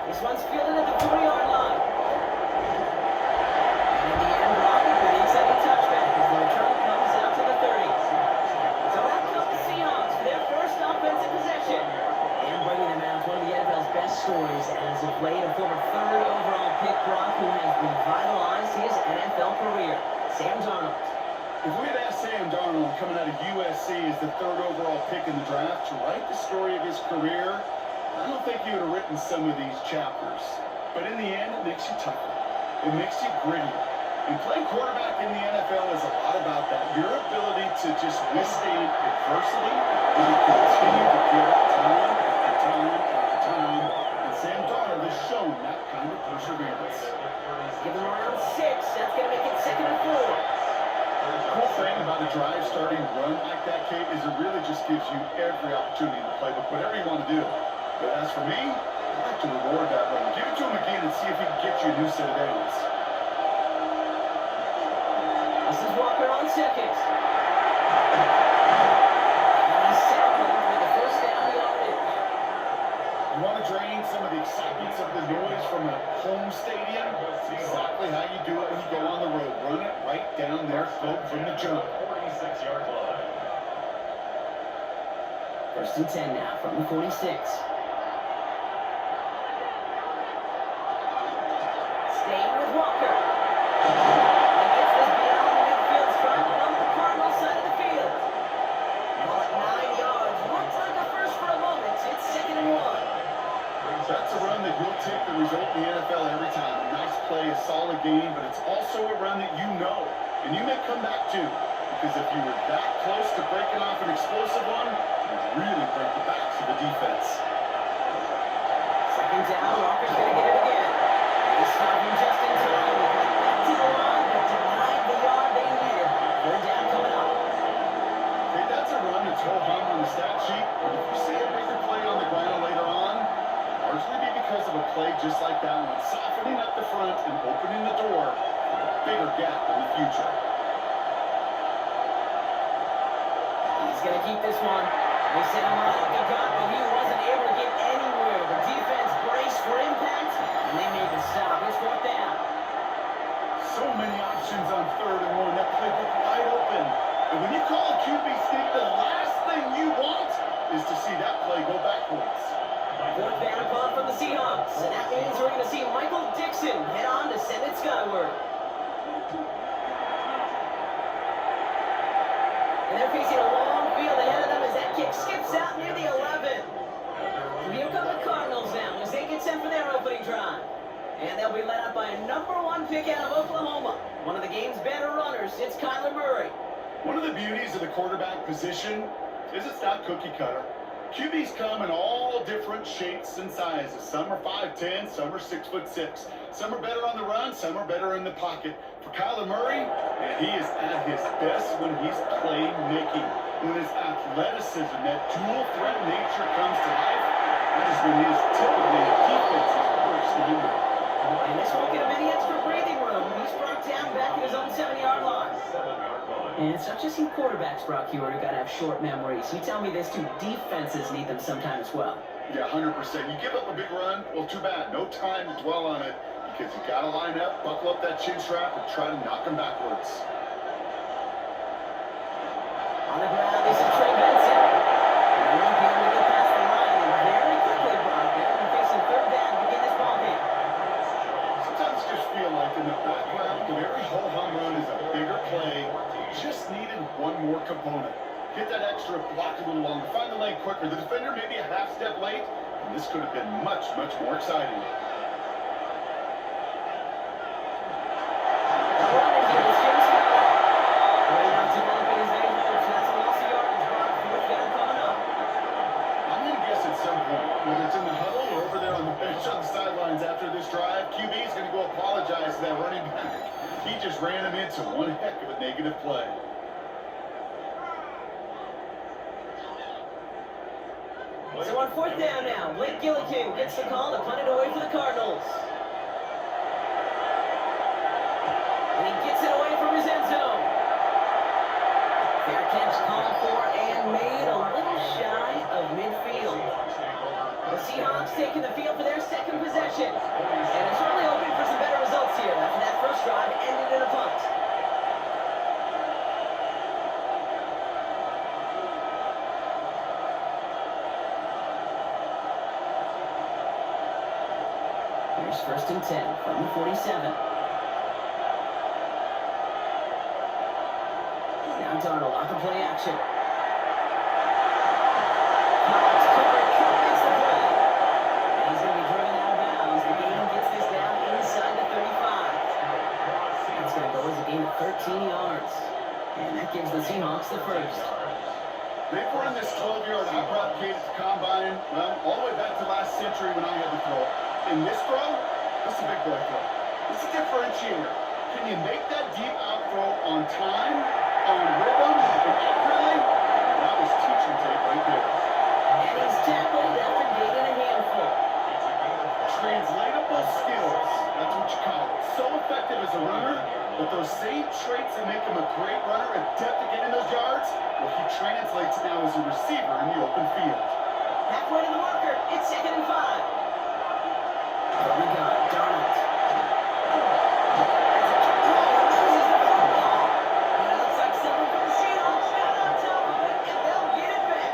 This one's fielded at the 40-yard line. And in the end, Rocket for the exciting touchback as the return comes out to the 30. So out comes the Seahawks for their first offensive possession. And bringing them out, one of the NFL's best stories as of late, a former third overall pick, Brock, who has revitalized his NFL career. Sam Darnold. If we had asked Sam Darnold coming out of USC as the third overall pick in the draft to write the story of his career, I don't think he would have written some of these chapters. But in the end, it makes you tougher. It makes you grittier. And playing quarterback in the NFL is a lot about that. Your ability to just withstand adversity and to continue to get up time after time after time. And Sam Darnold has shown that kind of perseverance. Give him around 6. That's going to make it 2nd and 4. The cool thing about a drive starting run like that, Kate, is it really just gives you every opportunity in the playbook, whatever you want to do. But as for me, I'd like to reward that run. Give it to him again and see if he can get you a new set of downs. This is Walker on second. And he's sacked with the first down yardage. You want to drain some of the excitement of the noise from a home stadium? It's exactly how you do it when you go on the road. Run it right down their throat from the jump. 46-yard line. First and 10 now from the 46. Staying with Walker. He gets this beyond the midfield stripe on the Cardinals side of the field. Ball at 9 yards. Looks like a first for a moment. It's 2nd and 1. That's a run that will take the result in the NFL every time. A nice play, a solid game, but it's also a run that you know, and you may come back to, because if you were that close to breaking off an explosive one, you'd really break the backs of the defense. 2nd down, Walker's going to get it again. He's stopping just in time. He got back to the line, but denied the yard they needed. 3rd down coming up. Hey, that's a run that's ho hum on the stat sheet, but if you see a bigger play on the ground later on, largely be because of a play just like that one, softening up the front and opening the door for a bigger gap in the future. He's going to keep this one. They sent him right up the gut, but he wasn't able to get anywhere. The defense braced for impact, and they made the stop. It's 4th down. So many options on 3rd and 1. That playbook wide open. And when you call a QB sneak, the last thing you want is to see that play go backwards. 4th down punt from the Seahawks, and that means we're going to see Michael Dixon head on to send it skyward. And they're facing a long field ahead of them as that kick skips out near the 11. And here come the Cardinals now as they get set for their opening drive. And they'll be led up by a #1 pick out of Oklahoma. One of the game's better runners, it's Kyler Murray. One of the beauties of the quarterback position is it's not cookie cutter. QBs come in all different shapes and sizes. Some are 5'10", some are 6'6". Some are better on the run, some are better in the pocket. For Kyler Murray, he is at his best when he's playmaking. When his athleticism, that dual threat nature comes to life, that is when he is typically a defense's worst number. And this won't get him any extra breathing room. He's brought down back at his own 7-yard line. 7-yard line. And it's not just you quarterbacks, Brock, you got to have short memories. You tell me this too, defenses need them sometime as well. Yeah, 100%. You give up a big run, well, too bad. No time to dwell on it because you got to line up, buckle up that chin strap, and try to knock them backwards. On the ground, this is Trey Benson. And he won't be able to get past the line very quickly, Brock. They're facing 3rd down to begin this ball game. Sometimes I just feel like in the background of every ho-hum run is a bigger play. Just needed one more component. Get that extra block a little longer. Find the lane quicker. The defender may be a half step late, and this could have been much, much more exciting. I'm going to guess at some point, whether it's in the huddle or over there on the bench on the sidelines after this drive, QB is going to go apologize to that running back. He just ran him into one heck of a negative play. So on 4th down now, Blake Gillikin gets the call to punt it away for the Cardinals. And he gets it away from his end zone. Fair catch called for and made a little shy of midfield. The Seahawks taking the field for their second possession. And it's really hoping for some better results here after that first drive ended in a punt. Here's 1st and 10 from the 47. Now Darnold off the play action. Hawks cover makes the play. And he's going to be driven out of bounds. The game gets this down inside the 35. It's going to go as a gain of 13 yards. And that gives the Seahawks the first. They've run this 12-yard high-propagated combine, well, all the way back to last century when I had to throw. In this throw, this is a big boy throw. This is a differentiator. Can you make that deep out throw on time, on rhythm, and accurately? That was teacher tape right there. And he's tackled after gaining a handful. Translatable skills, that's what you call it. So effective as a runner, but those same traits that make him a great runner, adept at getting those yards, well, he translates now as a receiver in the open field. Halfway to the marker, it's 2nd and 5. From the gun, Darnold. And it looks like someone from the Seahawks got on top of it, and they'll get it back.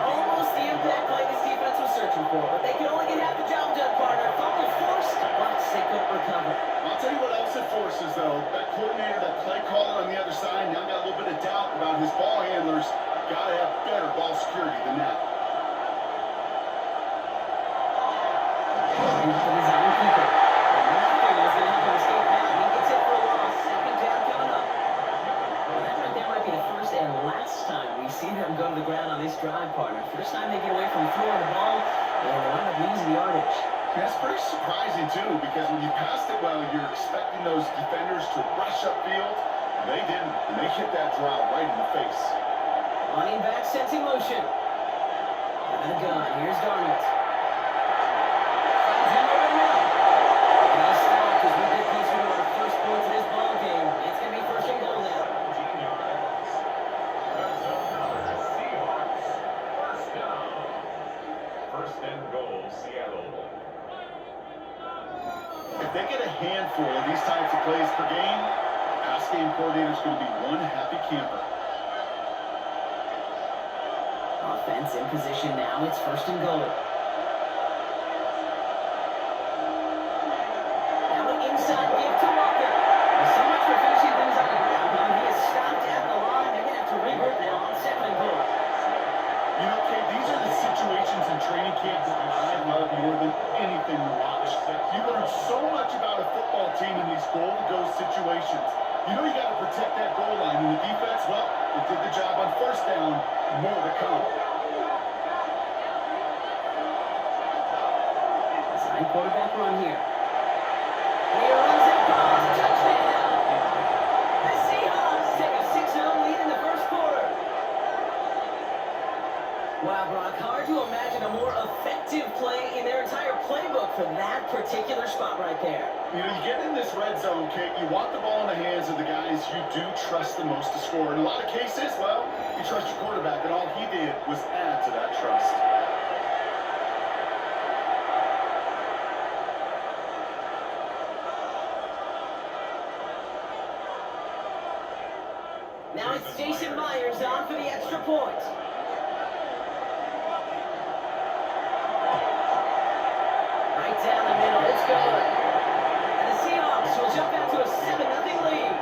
Almost the impact play this defense was searching for, but they could only get half the job done, partner. Fumble forced, but they couldn't recover. I'll tell you what else it forces, though. That coordinator, that play caller on the other side, now got a little bit of doubt about his ball handlers. Got to have better ball security than that. And for his own keeper. Nothing was going to help him escape that. He gets it for a loss. 2nd down coming up. Well, that right there might be the first and last time we see them go to the ground on this drive, partner. First time they get away from throwing the ball, and they wind up losing the yardage. That's pretty surprising, too, because when you passed it well, you're expecting those defenders to rush upfield. They didn't, and they hit that drop right in the face. Running back sensing motion. And a gun. Here's Darnold. Finds him over the middle. And he'll stop as we get closer to our first points of this ball game. It's going to be 1st and goal now. Seahawks. 1st down. 1st and goal, Seattle. If they get a handful of these types of plays per game, the pass game coordinator is going to be one happy camper. Offense in position now. It's 1st and goal. Now an inside give to Walker. Well, so much for finishing things on the ground. He is stopped at the line. They're going to have to regroup now on 2nd and goal. You know, Kate, these are the situations in training camp that I love more than anything to watch. You learn so much about a football team in these goal-to-go situations. You know you got to protect that goal line, and the defense, well, they did the job on 1st down. More to come. Design quarterback run here. And he runs it across. Touchdown! The Seahawks take a 6-0 lead in the 1st quarter. Wow, Brock, hard to imagine a more effective play in their entire playbook for that particular spot right there. You know, you get in this red zone, Kate, you want the ball in the hands of the guys you do trust the most to score. In a lot of cases, well, you trust your quarterback, and all he did was add to that trust. Now it's Jason Myers on for the extra point. Right down the middle, it's good. And the Seahawks will jump out to a 7-0 lead.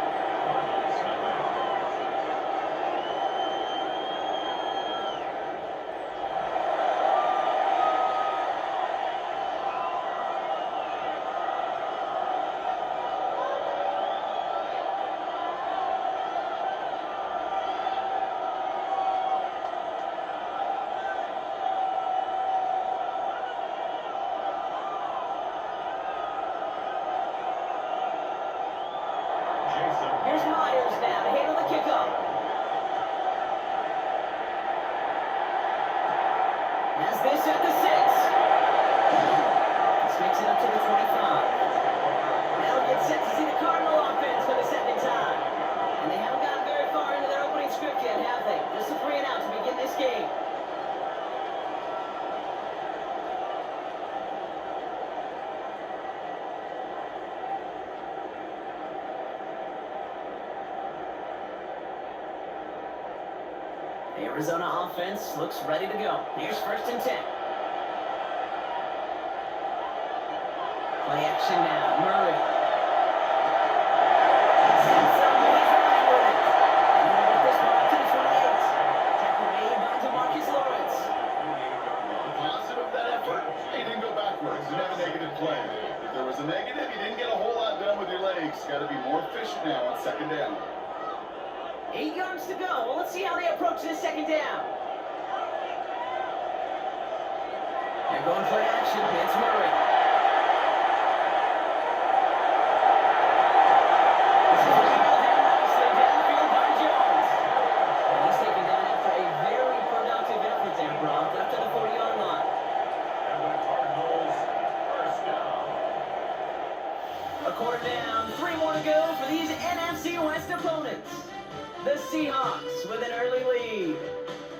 Arizona offense looks ready to go. Here's 1st and 10. Play action now. Murray. Sends up, and he's running with it. And they'll get this one up to the 28. Tackle made by DeMarcus Lawrence. The positive of that effort, he didn't go backwards. He didn't have a negative play. If there was a negative, you didn't get a whole lot done with your legs. Got to be more efficient now on 2nd down. 8 yards to go. Well, let's see how they approach this 2nd down. They're going for action. It's Murray. This is reeled in nicely downfield by Jones. And he's taken down after a very productive effort there, Brock, up to the 40-yard line. And the Cardinals, first down. A quarter down, 3 more to go for these NFC West opponents. The Seahawks with an early lead.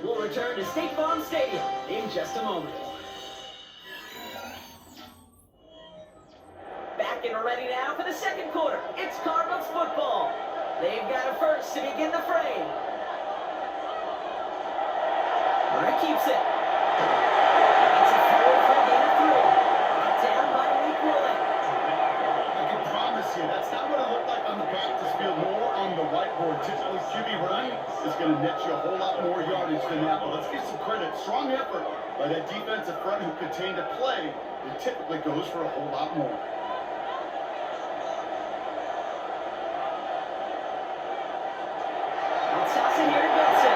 We'll return to State Farm Stadium in just a moment. Back and ready now for the 2nd quarter. It's Cardinals football. They've got a first to begin the frame. Murray keeps it. It's a forward for a gain of 3. Brought down by Malik Willing. I can promise you, that's not what it looked like on the practice field, more on the whiteboard. Typically, QB run is going to net you a whole lot more yardage than that, but let's give some credit. Strong effort by that defensive front who contained a play. It typically goes for a whole lot more. It's Sasson here to Benson.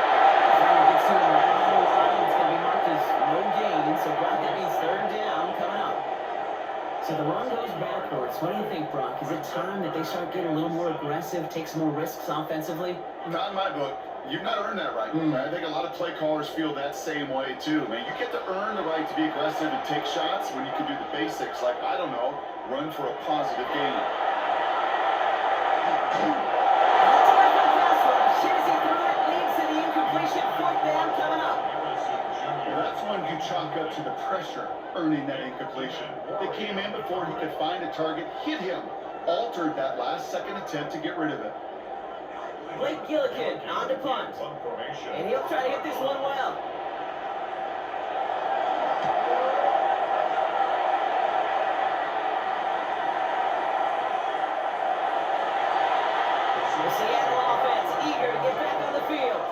Finally gets to him right on the line. It's going to be marked as no gain, so Brock, that means 3rd down coming up. So the run goes backwards. What do you think, Brock? Is it time that they start getting a little more aggressive, take some more risks offensively? Not in my book. You've not earned that right. I think a lot of play callers feel that same way, too. Man, you get to earn the right to be aggressive and take shots when you can do the basics, like, I don't know, run for a positive gain. That's one you chalk up to the pressure, earning that incompletion. They came in before he could find a target, hit him, altered that last-second attempt to get rid of it. Blake Gillikin on to punt. And he'll try to hit this one well. The Seattle offense eager to get back on the field.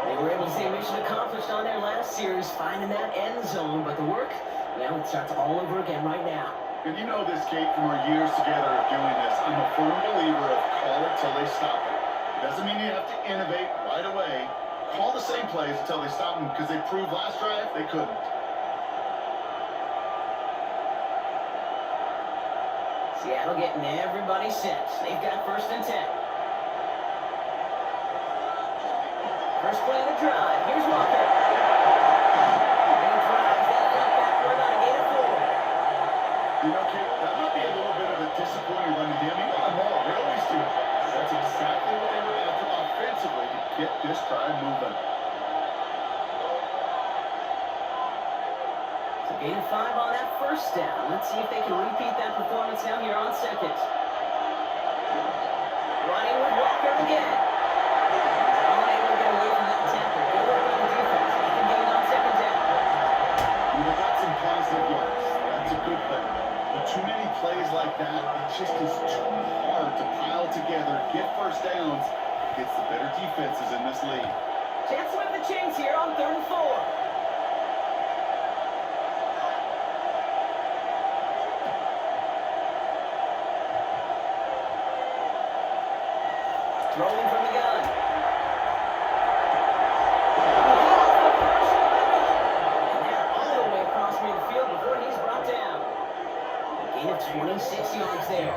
They were able to see mission accomplished on their last series, finding that end zone, but the work, well, it starts all over again right now. And you know this, Kate, from our years together of doing this. I'm a firm believer of call it till they stop it. It doesn't mean you have to innovate right away. Call the same plays until they stop them, because they proved last drive they couldn't. Seattle getting everybody set. They've got 1st and 10. First play of the drive. Here's Walker. And he drives that front backward on a gain of 4. You know, Kate, that might be a little bit of a disappointing run to him. He got them all. They always do. That's exactly what they were after offensively to get this drive moving. So gain of 5 on that 1st down. Let's see if they can repeat that performance now here on 2nd. Running with Walker again. Unable to get away from that tackle. Good work on the defense. He can gain on 2nd down. They got some positive yards. That's a good thing. But too many plays like that, it just is too hard to pile together, get 1st downs against the better defenses in this league. Chance to whip the chains here on 3rd and 4. Throwing from the gun. And they're all the way across midfield before he's brought down. A gain of 26 yards there.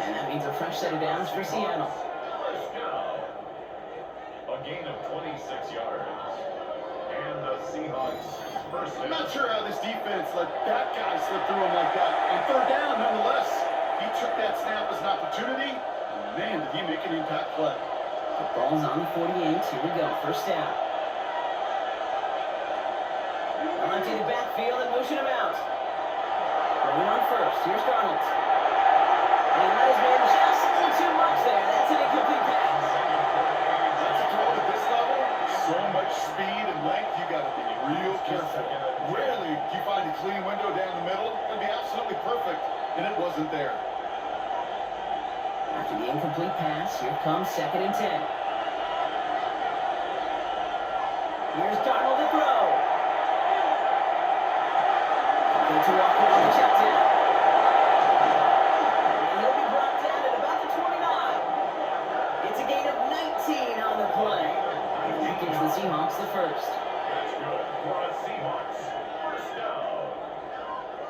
And that means a fresh set of downs for Seattle. First down. A gain of 26 yards. And the Seahawks first I'm down. not sure how this defense let that guy slip through him like that. On 3rd down, nonetheless, he took that snap as an opportunity. And man, did he make an impact play. The ball's on the 48. Here we go. 1st down. Onto the backfield and motion him out. Going on 1st. Here's Darnold. And he let his man just a little too much there. That's an incomplete pass. That's a throw at this level. So much speed and length. clean window down the middle. It'd be absolutely perfect, and it wasn't there. After the incomplete pass, here comes 2nd and 10. Here's Darnold to throw. Going to walk on the check down. And he'll be brought down at about the 29. It's a gain of 19 on the play. That gives the Seahawks the first. That's good for a Seahawks first down.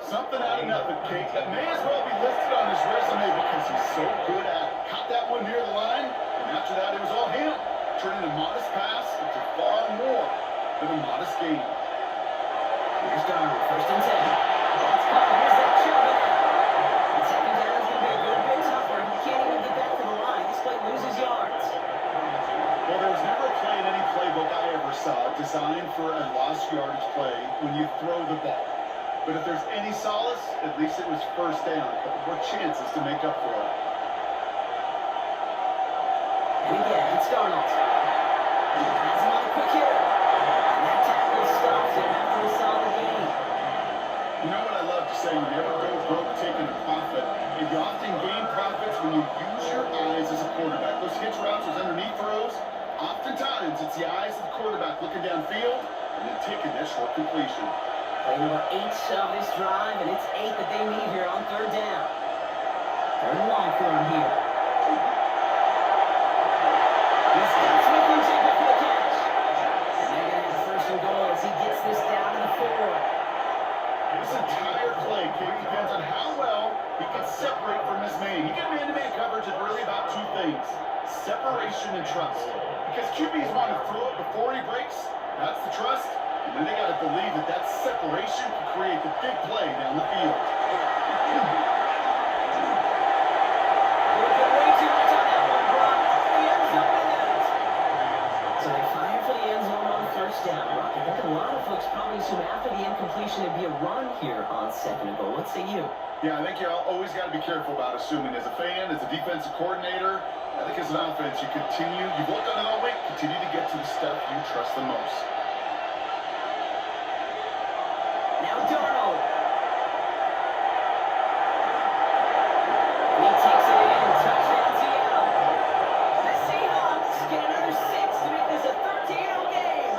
Something out of nothing, Kate. That may as well be listed on his resume because he's so good at it. Caught that one near the line, and after that it was all him. Turning a modest pass into far more than a modest gain. Here's Darnold, 1st and 10. That's caught. Here's that shove it out. And 2nd down is going to be a good bit tougher. He can't even get back to the line. This play loses yards. Well, there was never a play in any playbook I ever saw designed for a lost yardage play when you throw the ball. But if there's any solace, at least it was first down. A couple more chances to make up for it. And again, it's Darnold. Has him on a quick hitter. And that tackle stops him after a solid gain. You know what I love to say? You never go broke taking a profit. And you often gain profits when you use your eyes as a quarterback. Those hitch routes, those underneath throws, oftentimes it's the eyes of the quarterback looking downfield and then taking that short completion. Play number 8 of this drive, and it's 8 that they need here on 3rd down. 3rd and long for him here. He's got Smith and Jigba for the catch. And they're going to have 1st and goal as he gets this down to the 4. This entire play, Kate, depends on how well he can separate from his man. You get man-to-man coverage, it's really about 2 things: separation and trust. Because QBs want to throw it before he breaks, that's the trust. And then they got to believe that that separation can create the big play down the field. So they fire for the end zone on 1st down. I think a lot of folks probably assume after the incompletion it'd be a run here on 2nd and goal. What say you? Yeah, I think you always got to be careful about assuming. As a fan, as a defensive coordinator, I think as an offense, you've worked on it all week, continue to get to the stuff you trust the most. Now Darnold. He takes it in. Touchdown Seattle. The Seahawks get another 6 to make this a 13-0 game.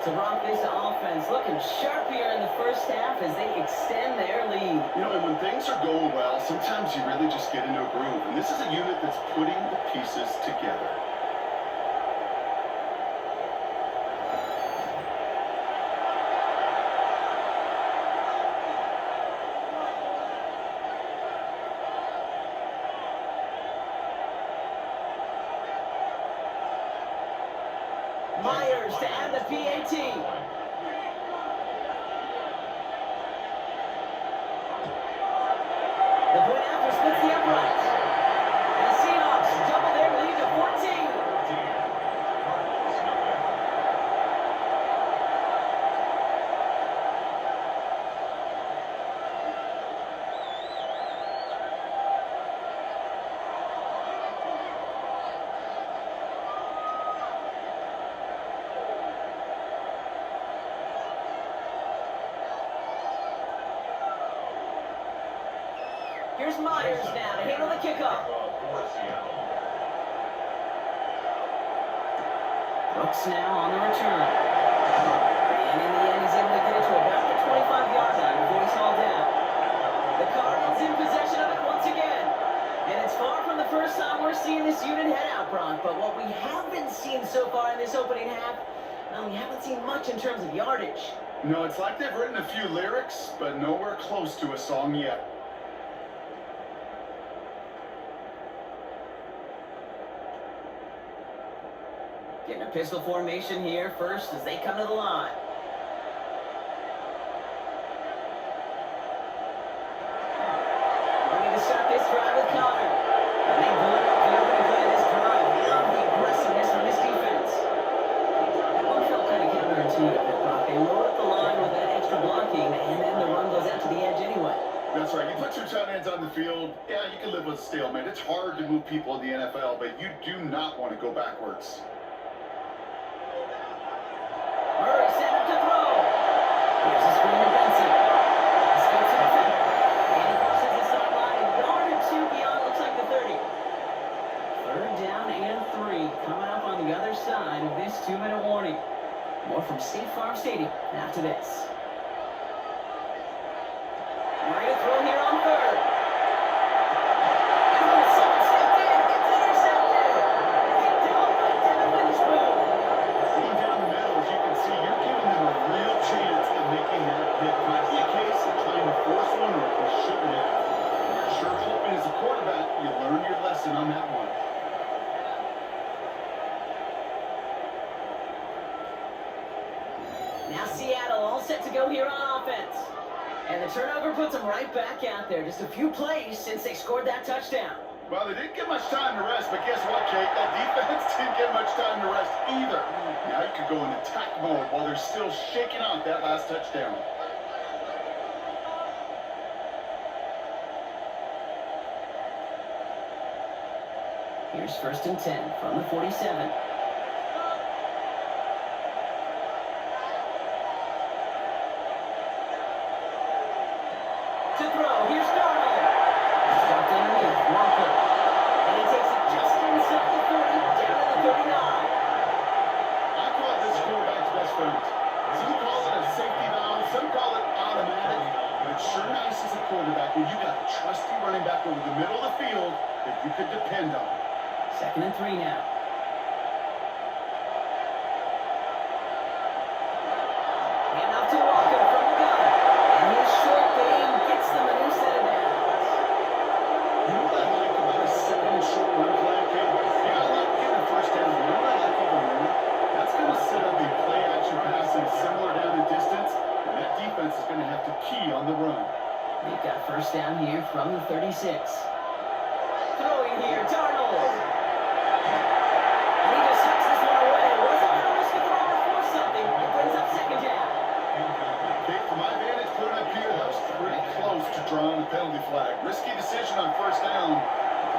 So Brock, this offense looking sharp here in the 1st half as they extend their lead. You know, and when things are going well, sometimes you really just get into a groove. And this is a unit that's putting the pieces together. Myers to add the PAT. The point after splits the uprights. And the Seahawks double their lead to 14. Here's Myers now to handle the kickoff. Brooks now on the return. And in the end, he's able to get it to about the 25-yard line before he's hauled down. The Cardinals in possession of it once again. And it's far from the first time we're seeing this unit head out, Brock. But what we have been seeing so far in this opening half, well, we haven't seen much in terms of yardage. No, it's like they've written a few lyrics, but nowhere close to a song yet. Getting a pistol formation here first as they come to the line. Looking to start this drive with Connor. And they blew up the opening play of this drive. Love the aggressiveness from this defense. That one felt kind of counterintuitive, Brock. They load up the line with that extra blocking, and then the run goes out to the edge anyway. That's right. You put 2 tight ends on the field, yeah, you can live with a stalemate. It's hard to move people in the NFL, but you do not want to go backwards. Murray set up to throw. Ready to throw here on third. And someone stepped in. It's intercepted. Picked off by Devin Witherspoon. Going down the middle, as you can see, you're giving them a real chance at making that pick. Might be a case of trying to force one or you shouldn't have. You're sure hoping as a quarterback you learn your lesson on that one. Now Seattle all set to go here on offense. And the turnover puts them right back out there. Just a few plays since they scored that touchdown. Well, they didn't get much time to rest, but guess what, Kate? That defense didn't get much time to rest either. Now you could go in attack mode while they're still shaking off that last touchdown. Here's 1st and 10 from the 47. To throw, here's Darnold. Stopped underneath, Walker. And he takes it just inside the 30, down to the 39. I call this quarterback's best friend. Some call it a safety valve, some call it automatic, but it's sure nice as a quarterback when you got a trusty running back over the middle of the field that you could depend on. 2nd and 3 now. Hand off to Walker from the gun. And his short game gets them a new set of downs. You know what I like about a second and short run play, Kate? Yeah, I like getting a first down. You know what I like even more? That's going to set up a play action passing similar down the distance, and that defense is going to have to key on the run. They've got 1st down here from the 36. Throwing here, Darnold. And he just sucks this one away. Wasn't going to risk a throw or force something. It brings up 2nd down. Kate, from my vantage point up here, that was pretty close to drawing a penalty flag. Risky decision on 1st down.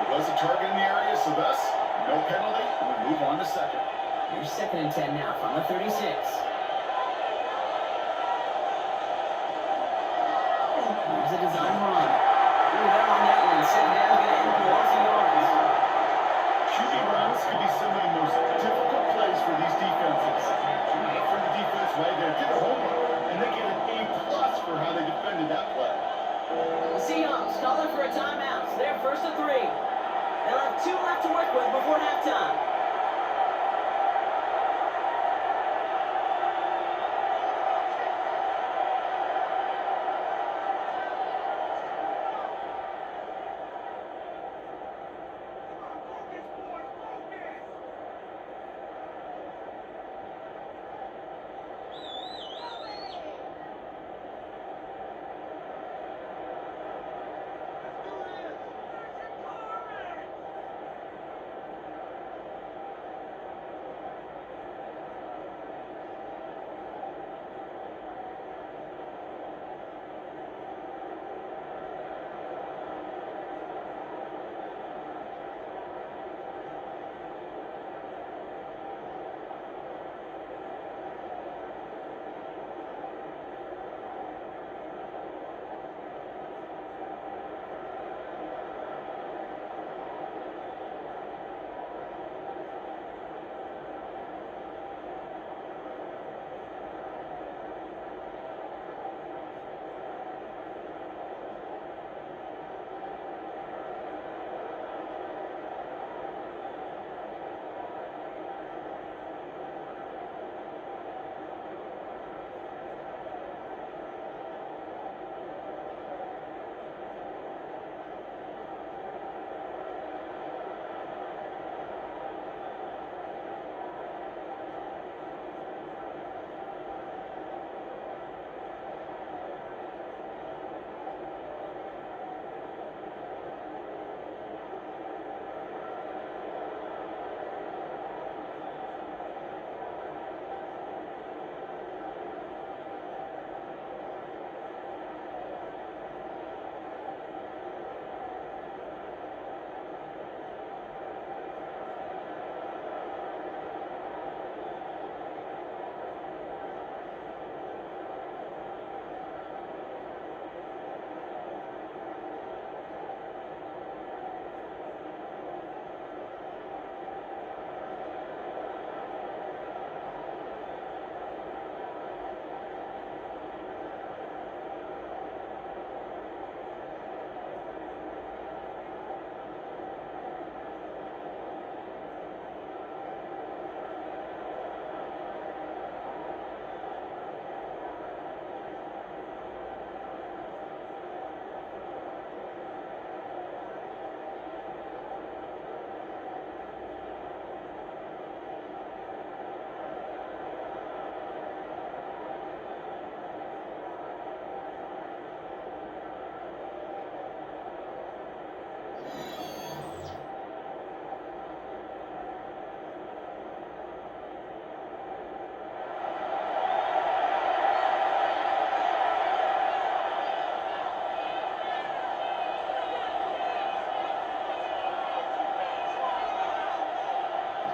There was a target in the area, so thus, no penalty. We'll move on to 2nd. Here's 2nd and 10 now from the 36. Here's a design run. Ooh, they're on that one. 2nd down, going to end for lots of yards. QB runs can be some of the most difficult plays for these defenses. Not for the defense right there. Did a homework, and they get an A+ for how they defended that play. The Seahawks calling for a timeout. So they're 1st and 3. They'll have 2 left to work with before halftime.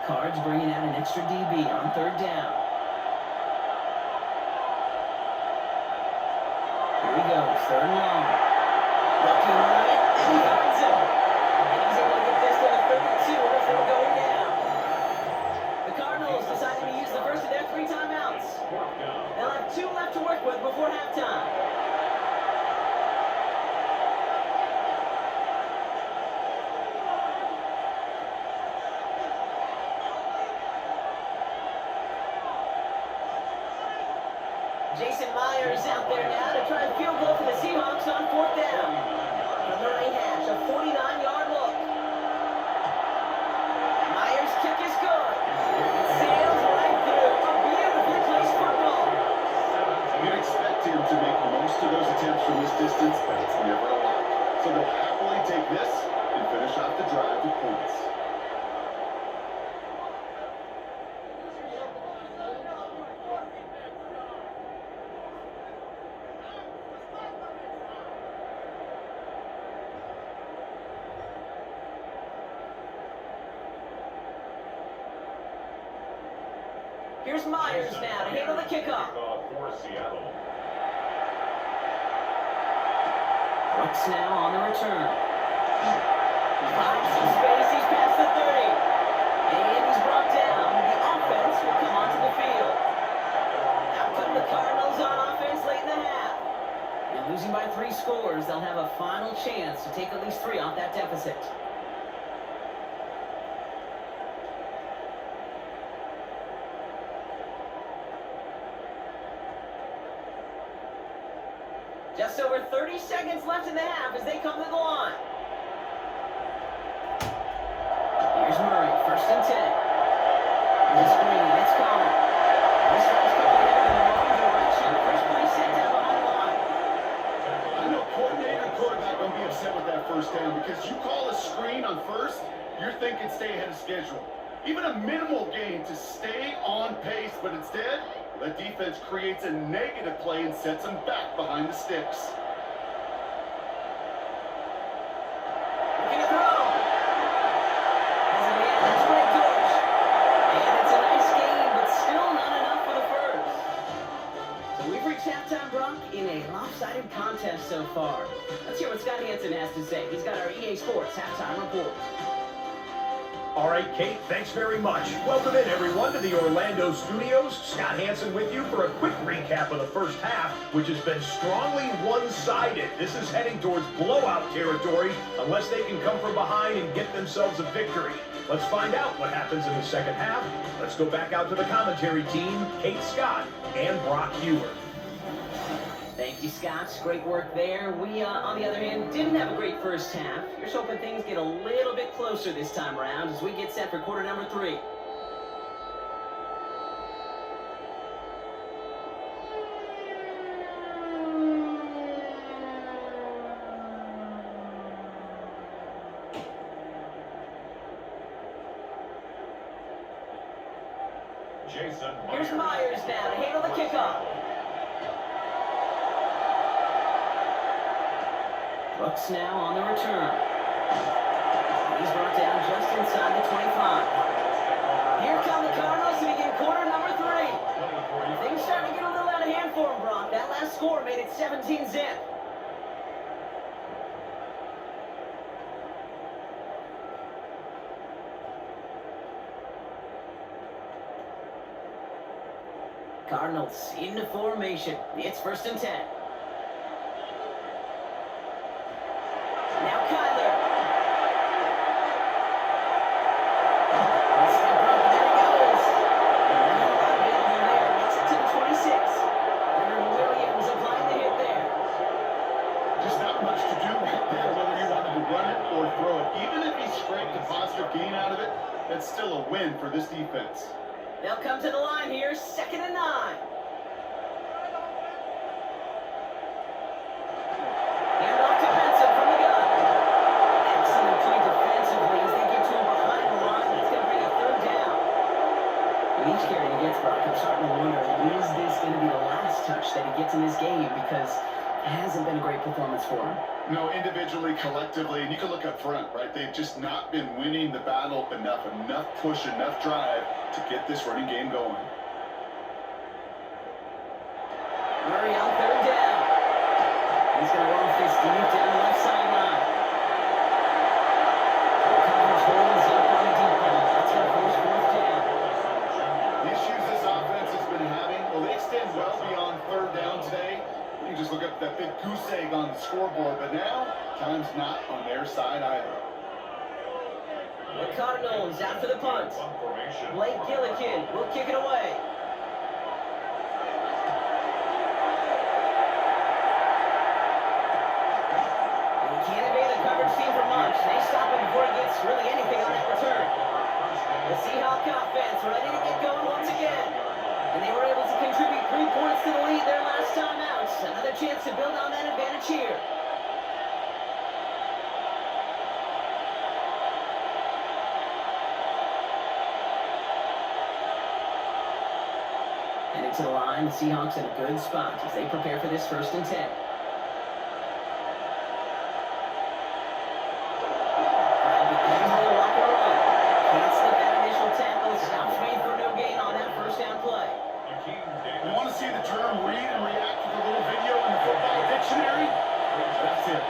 Cards bringing out an extra DB on third down. Here he goes, third and long. Looking right, and he finds him. And he's able to get this to the 32 before going down. The Cardinals decided to use the first of their 3 timeouts. They'll have 2 left to work with before halftime. Jason Myers out there now to try and field goal for the Seahawks on 4th down. From the right hash, a 49-yard look. Myers' kick is good. It sails right through. A beautifully placed football. You'd expect him to make most of those attempts from this distance, but it's never a lot. So they'll happily take this and finish off the drive with points. Here's Myers now to handle the kickoff. For Seattle. Brooks now on the return. Finds some space, he's past the 30. And he's brought down. The offense will come onto the field. Out come the Cardinals on offense late in the half. And losing by 3 scores, they'll have a final chance to take at least 3 off that deficit. Just over 30 seconds left in the half as they come to the line. Here's Murray, 1st and 10. The screen, it's Connor. This one's coming in the wrong direction. First play set down behind the line. I know coordinator and quarterback won't be upset with that first down because you call a screen on first, you're thinking stay ahead of schedule. Even a minimal gain to stay on pace, but instead, the defense creates a negative play and sets them back behind the sticks. Looking to throw. Has it in. That's great catch. And it's a nice game, but still not enough for the first. So we've reached halftime, Brock, in a lopsided contest so far. Let's hear what Scott Hansen has to say. He's got our EA Sports halftime report. All right, Kate, thanks very much. Welcome in, everyone, to the Orlando studios. Scott Hansen with you for a quick recap of the first half, which has been strongly one-sided. This is heading towards blowout territory unless they can come from behind and get themselves a victory. Let's find out what happens in the second half. Let's go back out to the commentary team, Kate Scott and Brock Ewer. Thank you, Scott. Great work there. We, on the other hand, didn't have a great first half. Here's hoping things get a little bit closer this time around as we get set for quarter number 3. Jason Here's Myers now to handle the kickoff. Brooks now on the return. He's brought down just inside the 25. Here come the Cardinals to begin quarter number 3. Things starting to get a little out of hand for him, Brock. That last score made it 17-zip. Cardinals into formation. It's 1st and 10. Now Kyler. Step up, there he goes. Now available there, makes it to the 26. Leonard Williams applying the hit there. Just not much to do right there, whether you wanted to run it or throw it. Even if he scraped a positive gain out of it, that's still a win for this defense. They'll come to the line here, 2nd and 9. Hand off to Benson from the gun. Excellent play defensively as they get to him behind the line. That's going to bring a 3rd down. With each carry he gets, Brock, I'm starting to wonder, is this going to be the last touch that he gets in this game? Because it hasn't been a great performance for him. No, individually, collectively, and you can look up front, right? They've just not been winning the battle enough push, enough drive to get this running game going. Murray on third down. He's going to run this deep down the left sideline. Coverage holds up on the deep ball. That's going to force fourth down. The issues this offense has been having, well, they extend well beyond third down today. You can just look up that big goose egg on the scoreboard, but now, time's not on their side either. The Cardinals out for the punt. Blake Gillikin will kick it away. And he can't evade the coverage team for much. They stop him before he gets really anything on that return. The Seahawks offense ready to get going once again. And they were able to contribute 3 points to the lead their last time out. Another chance to build on that advantage here. Heading to the line, the Seahawks in a good spot as they prepare for this 1st and 10. Can't slip that initial tackle. Stops made for no gain on that 1st down play. You want to see the term read and react to the little video in the football dictionary? That's it.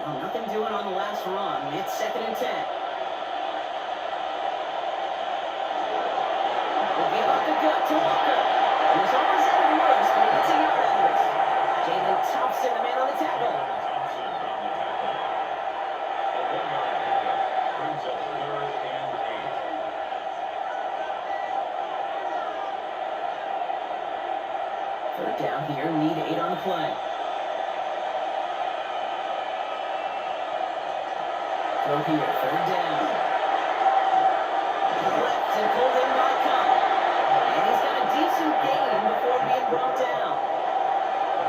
Well, nothing doing on the last run. It's 2nd and 10. We'll give up the gut to Walker. He was almost out of words, but he gets a yard out of it. Jalen Thompson, the man on the tackle. Third down here, need 8 on the play. Throw here, 3rd down. Left and pulled in by Cobb. And he's got a decent gain before being brought down.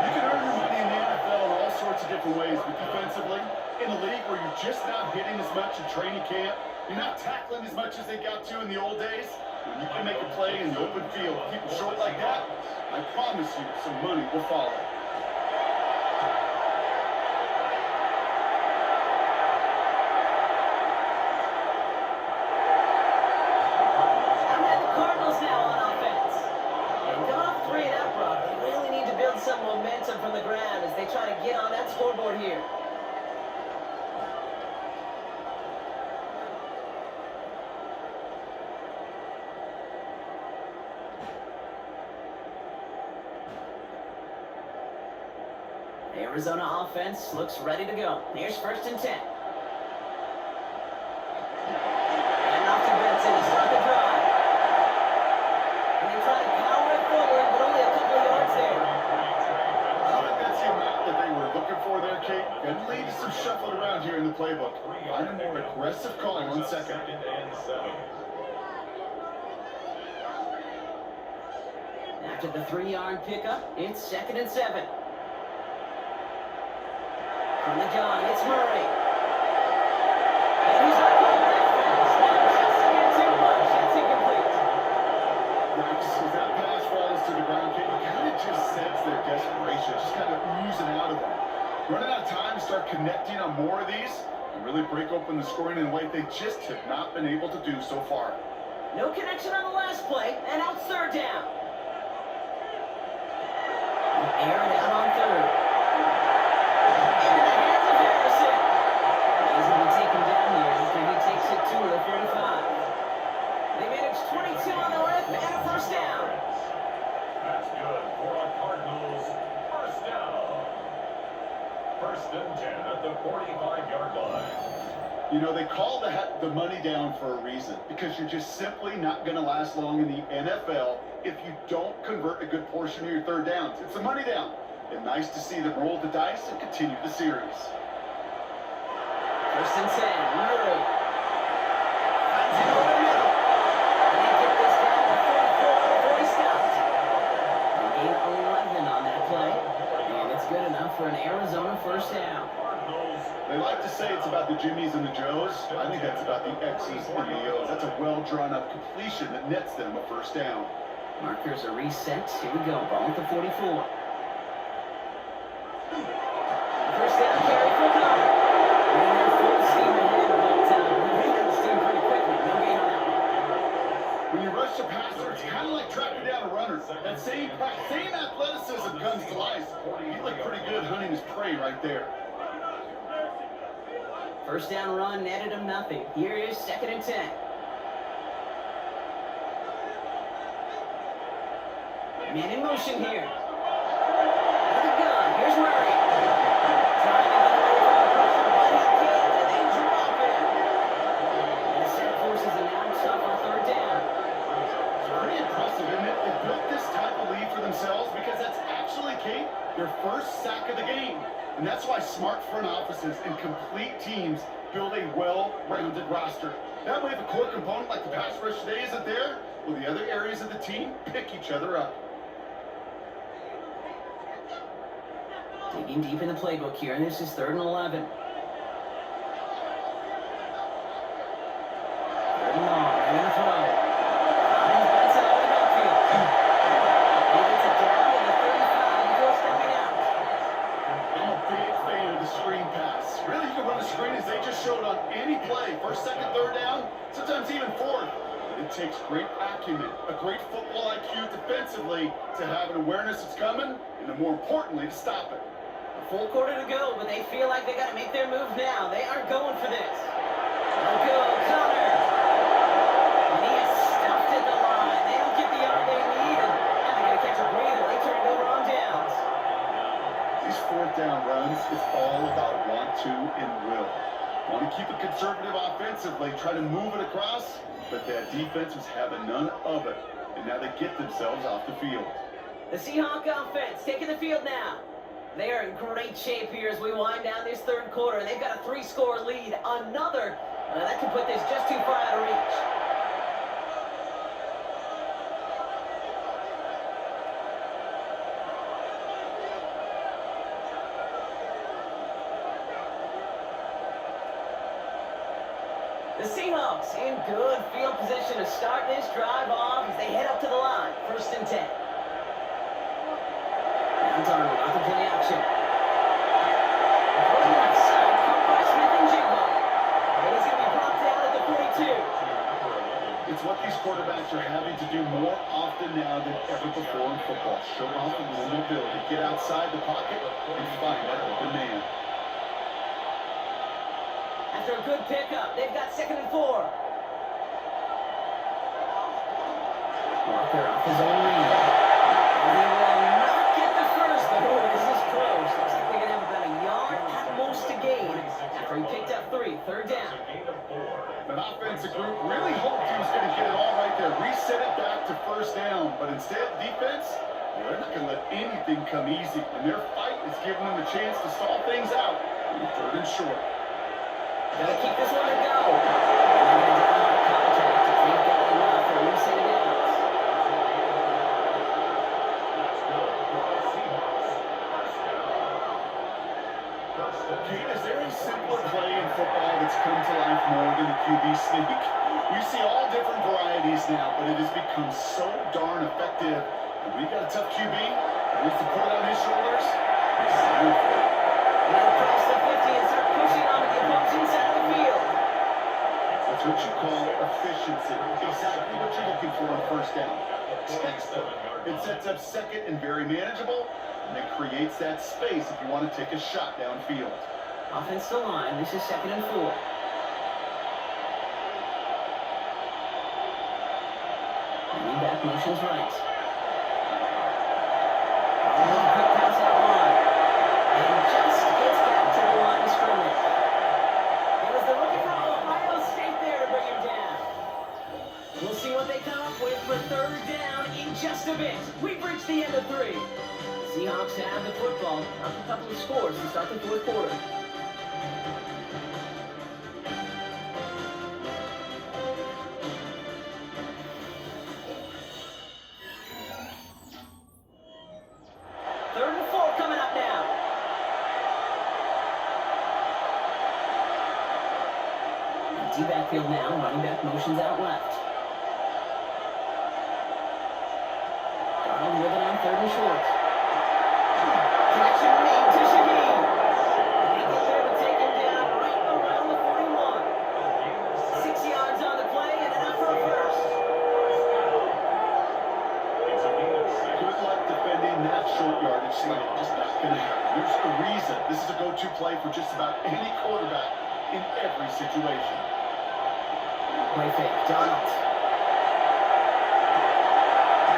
You can earn your money in the NFL in all sorts of different ways, but defensively, in a league where you're just not hitting as much in training camp, you're not tackling as much as they got to in the old days, when you can make a play in the open field, keep it short like that, I promise you some money will follow. I'm at the Cardinals now on offense. And coming off 3 and out, Brock, they really need to build some momentum from the ground as they try to get on that scoreboard here. Arizona offense looks ready to go. Here's 1st and 10. And off to Benson to start the drive. And they try to power it forward, but only a couple of yards there. I don't think that's the amount that they were looking for there, Kate. Going to lead to some shuffling around here in the playbook. Find a more aggressive call on 2nd. After the 3-yard pickup, it's 2nd and 7. From the gun, it's Murray. And he's not going that fast. Now just to get too much. That's incomplete. As that pass falls to the ground, Kate, it kind of just sets their desperation, just kind of oozing out of them. Running out of time to start connecting on more of these and really break open the scoring in a way they just have not been able to do so far. No connection on the last play, and out 3rd down. Aaron out on 3rd. Into the hands of Harrison. He's going to be taken down here after he takes it to the 45. They manage 22 on the rip and a 1st down. That's good for a Cardinals 1st down. 1st and 10 at the 45-yard line. You know, they call the money down for a reason, because you're just simply not going to last long in the NFL if you don't convert a good portion of your 3rd downs. It's a money down. And nice to see them roll the dice and continue the series. 1st and 10, Murray. Finds it over the middle. And they get this down to 44 before he stopped. They gain 11 on that play. And it's good enough for an Arizona 1st down. They like to say it's about the Jimmies and the Joes. I think that's about the X's and the O's. That's a well-drawn-up completion that nets them a 1st down. Markers are reset. Here we go. Ball at the 44. First down carry for Connor. And they're full steam ahead, but moving that steam pretty quickly. No gain on that one. When you rush a passer, it's kind of like tracking down a runner. That same athleticism comes to life. He looked pretty good hunting his prey right there. First down run netted him nothing. Here is 2nd and 10. Man in motion here. Out of the gun. Here's Murray. Trying to get away from the pressure, but he can't, and they drop it. And the set forces an out stop on 3rd down. It's pretty impressive, isn't it? They built this type of lead for themselves because that's actually, Kate, their first sack of the game. And that's why smart front offices and complete teams build a well-rounded roster. That way, if a core component like the pass rush today isn't there, well, the other areas of the team pick each other up. Digging deep in the playbook here, and this is 3rd and 11. 3rd and long, and in the throw. Cardinals bats it out of the backfield. He gets it down to the 35 before stepping out. I'm a big fan of the screen pass. Really, you can run a screen as they just showed on any play. 1st, 2nd, 3rd down, sometimes even 4th. But it takes great acumen, a great football IQ defensively to have an awareness it's coming, and then more importantly, to stop it. A full quarter to go, but they feel like they got to make their move now. They are going for this. They'll go, Connor. And he is stuffed at the line. They don't get the yard they need, and now they're going to catch a breather. They turn it over on downs. These 4th down runs is all about want to and will. Want to keep it conservative offensively, try to move it across, but that defense was having none of it, and now they get themselves off the field. The Seahawks offense taking the field now. They are in great shape here as we wind down this 3rd quarter. They've got a 3-score lead. Another that can put this just too far out of reach. The Seahawks in good field position to start this drive off as they head up to the line. 1st and 10. Now Darnold out the play action. Going left side, caught by Smith and Jigba. And he's going to be brought down at the 42. It's what these quarterbacks are having to do more often now than ever before in football. Show off a little mobility, get outside the pocket, and find that open man. After a good pickup, they've got 2nd and 4. Walker off his own lead. And he will not get the first, but oh, this is close. Looks like they're going to have about a yard at most to gain after he picked up 3. 3rd down. An offensive group really hoped he was going to get it all right there, reset it back to 1st down, but instead, defense, they're not going to let anything come easy, and their fight is giving them a chance to stall things out in 3rd and short. Gotta keep this one to go. And they're going to down by contact if they've got enough for reset it out. Kate, is there a simpler play in football that's come to life more than the QB sneak? We see all different varieties now, but it has become so darn effective. And we got a tough QB who wants to put it on his shoulders. He's signing for it. Now cross the 50 and start pushing onto the opposing side of the field. That's what you call efficiency. Exactly what you're looking for on 1st down. Textbook. It sets up 2nd and very manageable, and it creates that space if you want to take a shot downfield. Offensive line, this is 2nd and 4. Running back motions right. Quick pass out wide. And just gets back to the line of scrimmage. It was the rookie from Ohio State there to bring him down. We'll see what they come up with for 3rd down in just a bit. We've reached the end of 3. Seahawks have the football, up a couple of scores to start the 4th quarter. Empty backfield now, running back motions out left. in that short yardage slate. Just not going to happen. There's a reason this is a go-to play for just about any quarterback in every situation. Play fake. Donald.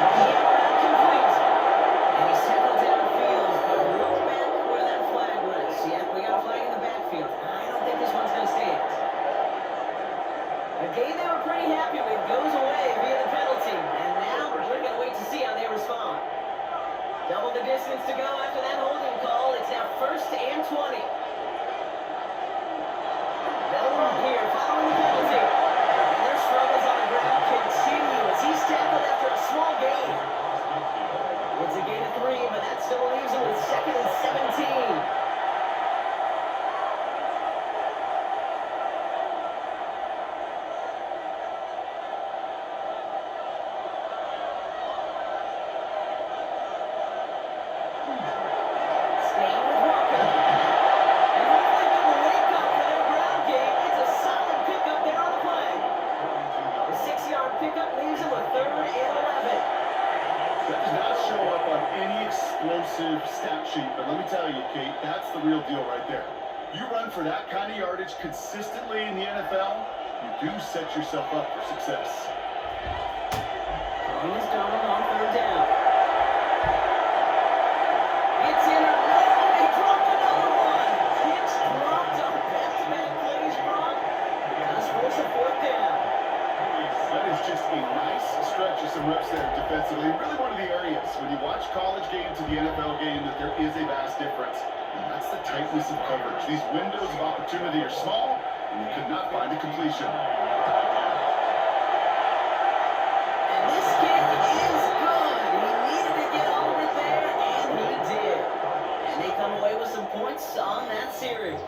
Complete. And he's tackled downfield, but real back where that flag was. Yeah, we got a flag in the backfield. I don't think this one's going to stand. A game they were pretty happy with goes away via the penalty. And now we're going to wait to see how they respond. Double the distance to go after that holding call. It's now 1st and 20. They'll run here following the penalty. And their struggles on the ground continue as he's tackled after a small gain. It's a gain of 3, but that still leaves him with 2nd and 17. Stat sheet, but let me tell you, Kate, that's the real deal right there. You run for that kind of yardage consistently in the NFL, you do set yourself up for success. Cardinals Donald on 3rd down. It's in a row. They dropped another one. It's dropped on back-to-back plays, Brock. Just force a 4th down. That is just a nice stretch of some reps there defensively. Really one of the areas when you watch college game to the NFL game that there is a vast difference. And that's the tightness of coverage. These windows of opportunity are small, and you could not find a completion. And this kick is good. He needed to get all of it there, and he did. And they come away with some points on that series.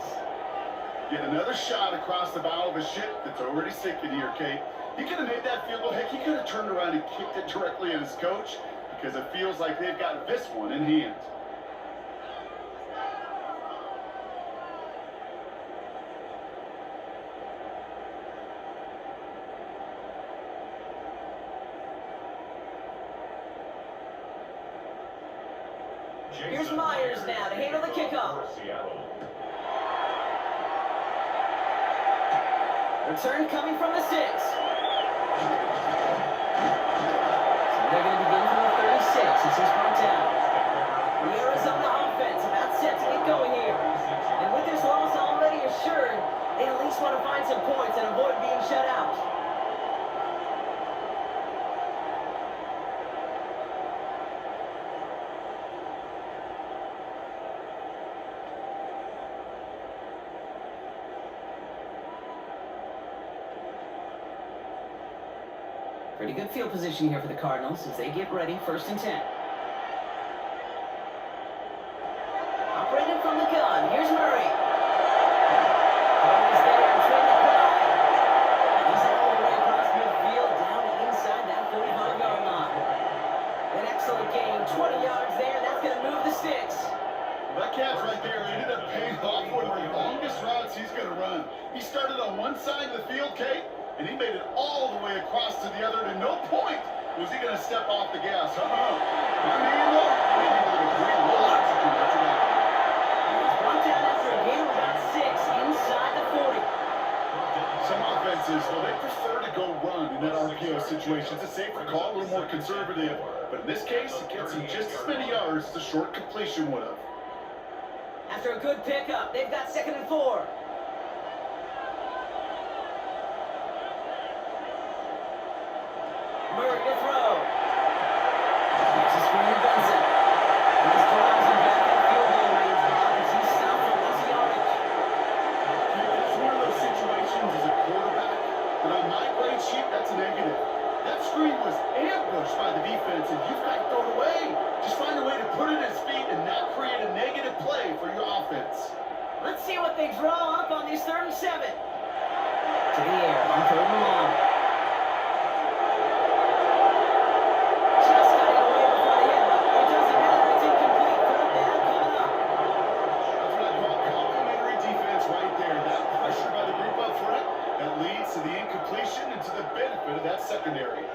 Get another shot across the bow of a ship that's already sinking here, Kate. He could have made that field goal. Heck, he could have turned around and kicked it directly at his coach because it feels like they've got this one in hand. Here's Myers now to handle the kickoff. Return coming from the 6. So they're going to begin from the 36 as he's brought down. The Arizona offense about set to get going here. And with this loss already assured, they at least want to find some points and avoid being shut out. Pretty good field position here for the Cardinals as they get ready, 1st and 10. Operating from the gun, here's Murray. Cardinals there and trying to cry. He's all the way across midfield, down inside that 45-yard line. An excellent gain, 20 yards there, and that's going to move the sticks. That catch right there ended up paying off one of the longest routes he's going to run. He started on one side of the field, Kate, and he made it all the way across to the other. And at no point was he going to step off the gas. I mean, look, he was a great little execute after that. He was brought down after a gain of about 6 inside the 40. Some offenses, well, they prefer to go run in that RPO situation. It's a safer call, a little more conservative. But in this case, it gets him just as many yards as a short completion would have. After a good pickup, they've got 2nd and 4. Murray to throw. Makes a screen to Benson. And this drives him back at field goal range. As he's stopped for loss of yardage. It's one of those situations as a quarterback that on my grade sheet, that's a negative. That screen was ambushed by the defense, and you've got to throw it away. Just find a way to put it at his feet and not create a negative play for your offense. Let's see what they draw up on these 3rd and 7. To the air on 3rd and long. Just got it away before the hit, but it doesn't matter. It's incomplete. 3rd down coming up. That's what I call complimentary defense right there. That pressure by the group up front, that leads to the incompletion and to the benefit of that secondary.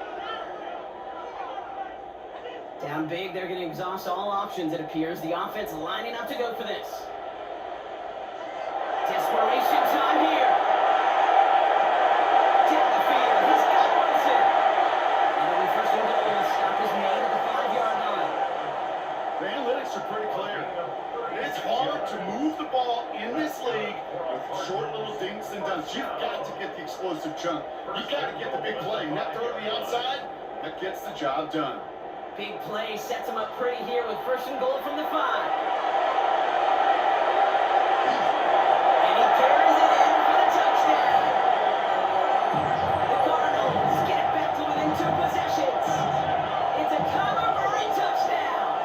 Down big, they're going to exhaust all options, it appears. The offense lining up to go for this. Desperation time here. Down the field, he's got Wilson. And it'll be first and goal. Stop is made at the 5-yard line. The analytics are pretty clear. It's hard to move the ball in this league with short little dinks and dunks. You've got to get the explosive chunk. You've got to get the big play. And that throw to the outside, that gets the job done. Big play sets him up pretty here with first and goal from the 5. And he carries it in for the touchdown. The Cardinals get it back to within 2 possessions. It's a Kyler Murray touchdown.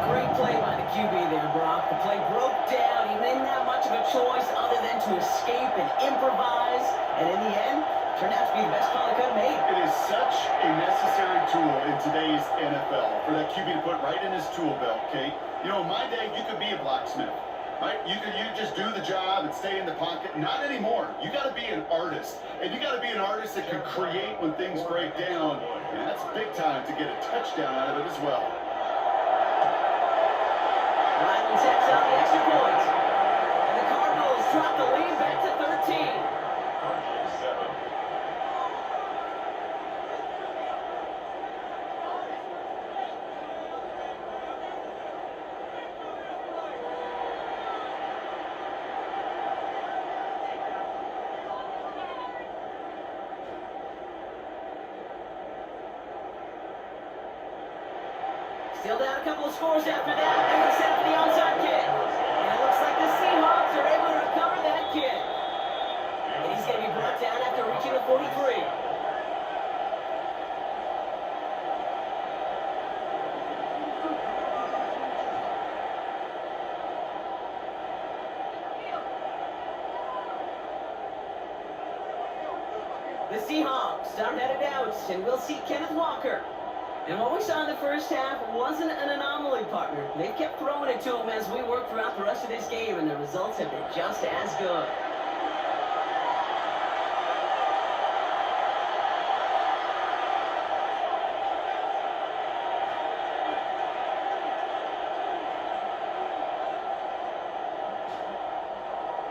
Great play by the QB there, Brock. The play broke down. He didn't have much of a choice other than to escape and improvise. And in the end, turned out to be the best call he could have made. It is such a necessary tool in today's NFL for that QB to put right in his tool belt, Kate. You know, in my day, you could be a blacksmith, right? You just do the job and stay in the pocket. Not anymore. You got to be an artist, and you got to be an artist that can create when things break down. And that's big time to get a touchdown out of it as well. Ryan takes out the extra point. And the Cardinals drop the lead back to 13. Cardinals 7. Still down a couple of scores after that. They're going to set up the onside kick. And it looks like the Seahawks are able to recover that kick. And he's going to be brought down after reaching the 43. The Seahawks are headed out, and we'll see Kenneth Walker. And what we saw in the first half wasn't an anomaly, partner. They kept throwing it to him as we worked throughout the rest of this game, and the results have been just as good.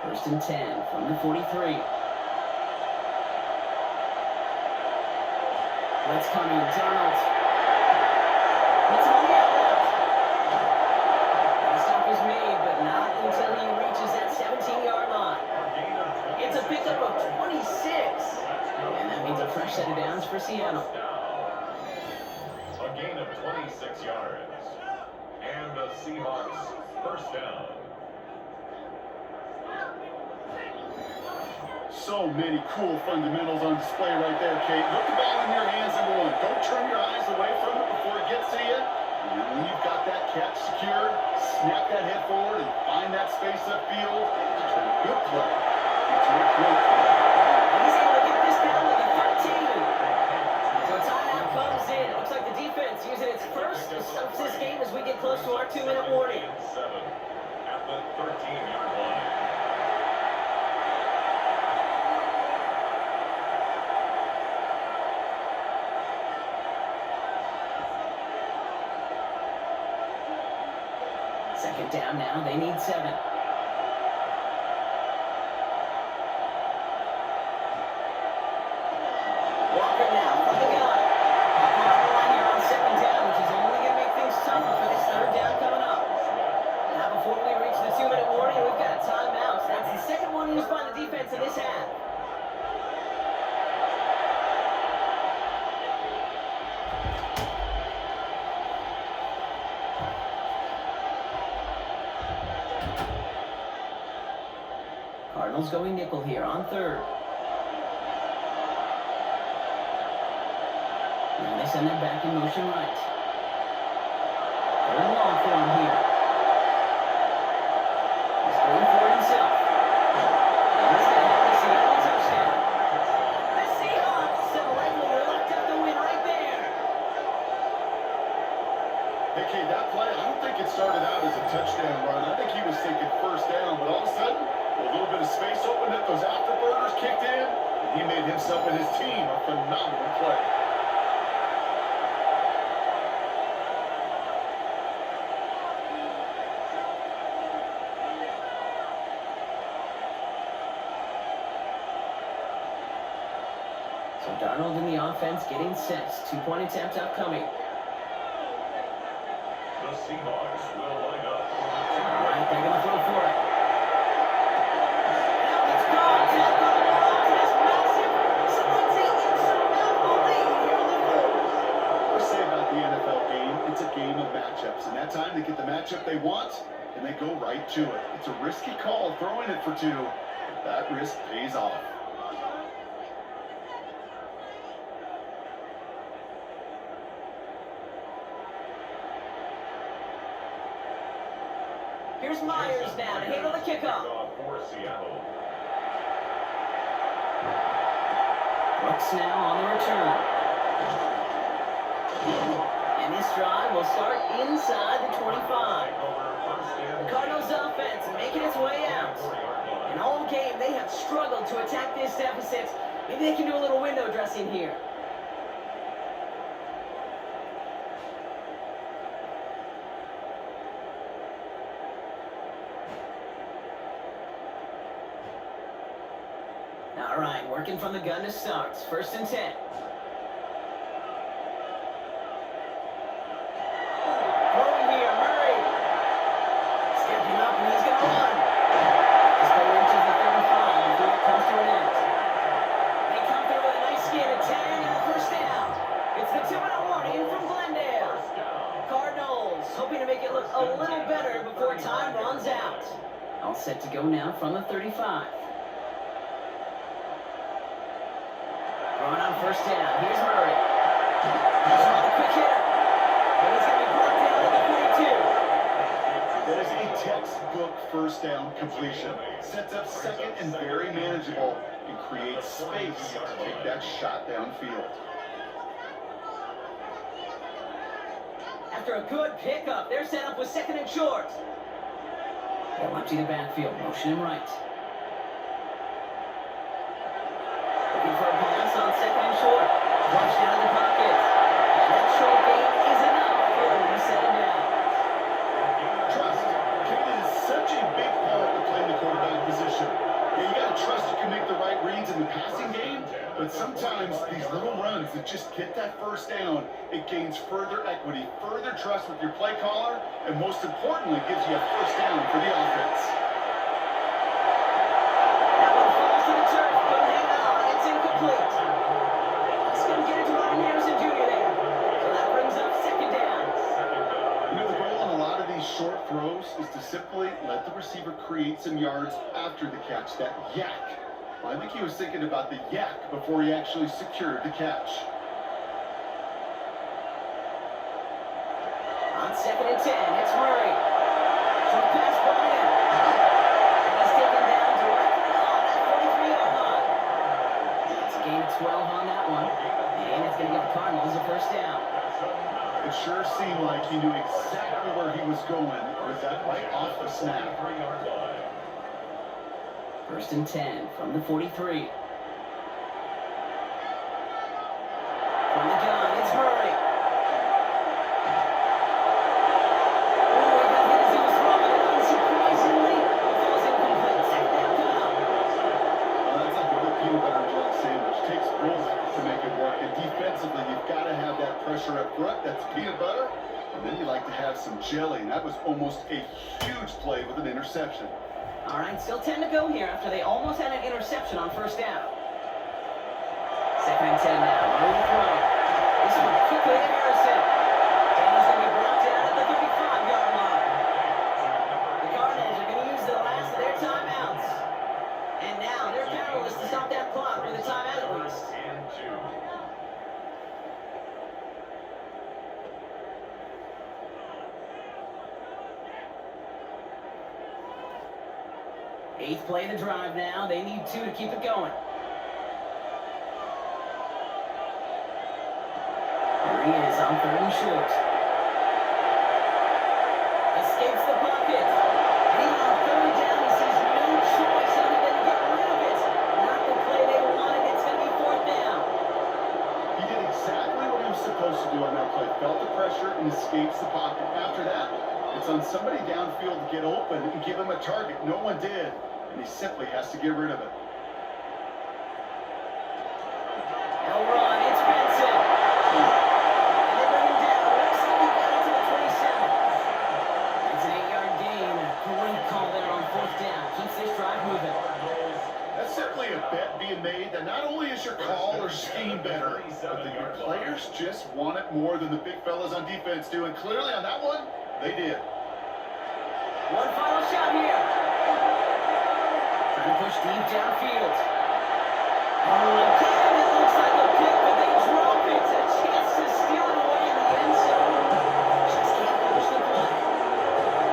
First and 10 from the 43. Blitz coming, Donald. It's on the outlet. The stop is made, but not until he reaches that 17-yard line. It's a pickup of 26. And that means a fresh set of downs for Seattle. A gain of 26 yards. And the Seahawks first down. So many cool fundamentals on display right there, Kate. Put the ball in your hands, number one. Don't turn your eyes away from it before it gets to you. And then when you've got that catch secured, snap that head forward and find that space upfield. Turn a good play into a great play. He's able to get this down to the 13. So timeout comes in. It looks like the defense using its first to stop this game as we get close to our 2-minute warning. 7 at the 13-yard line. Second down now, they need 7. Walker now from the gun. Up on the line here on second down, which is only going to make things tougher for this third down coming up. Now before we reach the 2-minute warning, we've got a timeout. That's the second one used by the defense in this half. Cardinals going nickel here on third. Now they send it back in motion right. Third and long for him here. He's going for it himself. And he's going to have the Seattle touchdown. The Seahawks selectly locked up the win right there. Hey, Kate, that play, I don't think it started out as a touchdown run. I think he was thinking first down, but all of a sudden, a little bit of space opened up, those afterburners kicked in, and he made himself and his team a phenomenal play. Darnold in the offense getting set. 2-point attempt upcoming. The Seahawks will line up. All right, they're going to throw for it. Now it's gone. Tackled to this massive, Selecting insurmountable lead here on the field. We say about the NFL game, it's a game of matchups. And that time they get the matchup they want, and they go right to it. It's a risky call throwing it for two. But that risk pays off. Here's Myers now to handle the kickoff. For Seattle. Brooks now on the return. And this drive will start inside the 25. The Cardinals offense making its way out. And all game they have struggled to attack this deficit. Maybe they can do a little window dressing here. All right, working from the gun to start. 1st and 10. Throwing here, Murray. Stepping up, and he's going to run. This play reaches the 35 before it comes to an end. They come through with a nice gain of 10 and a first down. It's the 2-minute warning from Glendale. Cardinals hoping to make it look a little better before time runs out. All set to go now from the 35. Throwing on 1st down. Here's Murray. He's on the quick hitter. And he's going to be brought down at the 42. That is a textbook 1st down completion. Sets up 2nd and very manageable and creates space to take that shot downfield. After a good pickup, they're set up with 2nd and short. They'll empty the backfield. Motion him right. Looking for a pass on 2nd and short. Flushed out of the pocket. And that short gain is enough for a reset and down. Trust. Kicking is such a big part of playing the quarterback position. Yeah, you got to trust you can make the right reads in the passing game, but sometimes these little runs that just get that 1st down, it gains further equity, further trust with your play caller, and most importantly, gives you a 1st down for the offense. That one falls to the turf, but hang on, it's incomplete. It's going to get it to Martin Harrison Jr. there. So that brings up 2nd down. You know, the goal on a lot of these short throws is to simply let the receiver create some yards after the catch, that yak. Well, I think he was thinking about the yak before he actually secured the catch. On 2nd and 10, it's Murray. Short pass brought in. And he's taken down directly on that 43-yard line. It's a gain of 12 on that one. And it's going to give the Cardinals a 1st down. It sure seemed like he knew exactly where he was going with that right off the snap. 1st and 10 from the 43. From the gun, it's Murray. Oh, he got hit as he was throwing it. Unsurprisingly, it falls incomplete. 2nd down coming up. Well, that's like a good peanut butter and jelly sandwich. Takes both to make it work. And defensively, you've got to have that pressure up front. That's peanut butter. And then you like to have some jelly. And that was almost a huge play with an interception. All right, still 10 to go here after they almost had an interception on 1st down. 2nd and 10 now. Murray to throw. This one quickly to Harrison. And he's going to be brought down at the 35-yard line. The Cardinals are going to use the last of their timeouts. And now they're powerless to stop that clock with a timeout at least. And 2. 8th play of the drive now. They need 2 to keep it going. There he is on 3rd and short. Escapes the pocket. And even on 3rd down, he sees no choice other than to get rid of it. Not the play they wanted. It's going to be 4th down. He did exactly what he was supposed to do on that play. Felt the pressure and escapes the pocket. After that, it's on somebody downfield to get open and give him a target. No one did. And he simply has to get rid of it. Elroy just want it more than the big fellas on defense do, and clearly on that one, they did. One final shot here. Trying to push deep downfield. Oh, again, it looks like a pick, but they drop it. A chance to steal it away in the end zone. Just can't finish the play.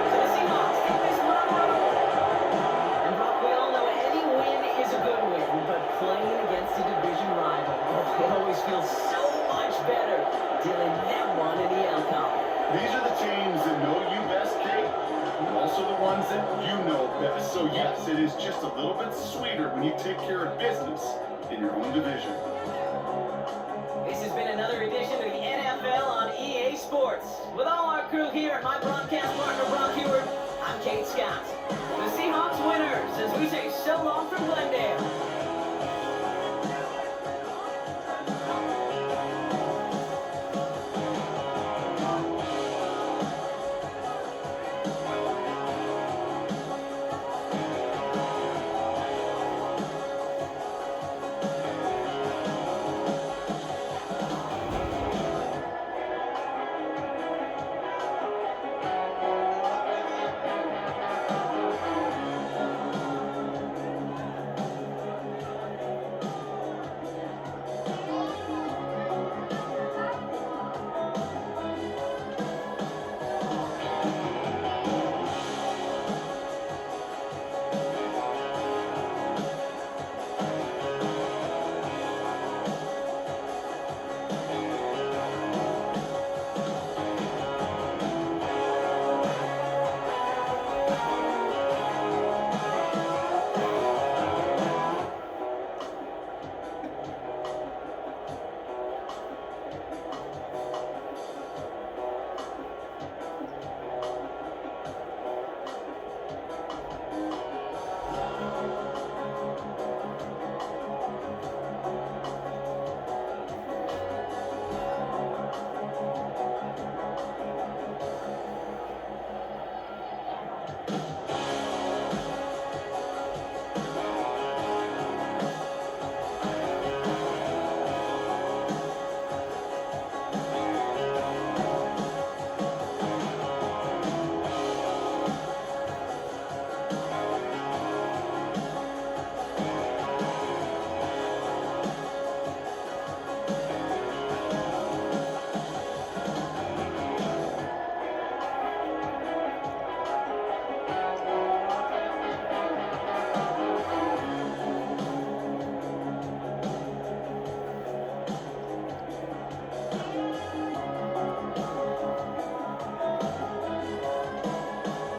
So the Seahawks take this one on the road. And Brock, we all know any win is a good win, but playing against a division rival, it always feels so much better dealing that one in the outcome. These are the teams that know you best, Kate, and also the ones that you know best. So yes, it is just a little bit sweeter when you take care of business in your own division. This has been another edition of the NFL on EA Sports. With all our crew here and my broadcast partner, Brock Heward, I'm Kate Scott. The Seahawks winners as we say so long from Glendale.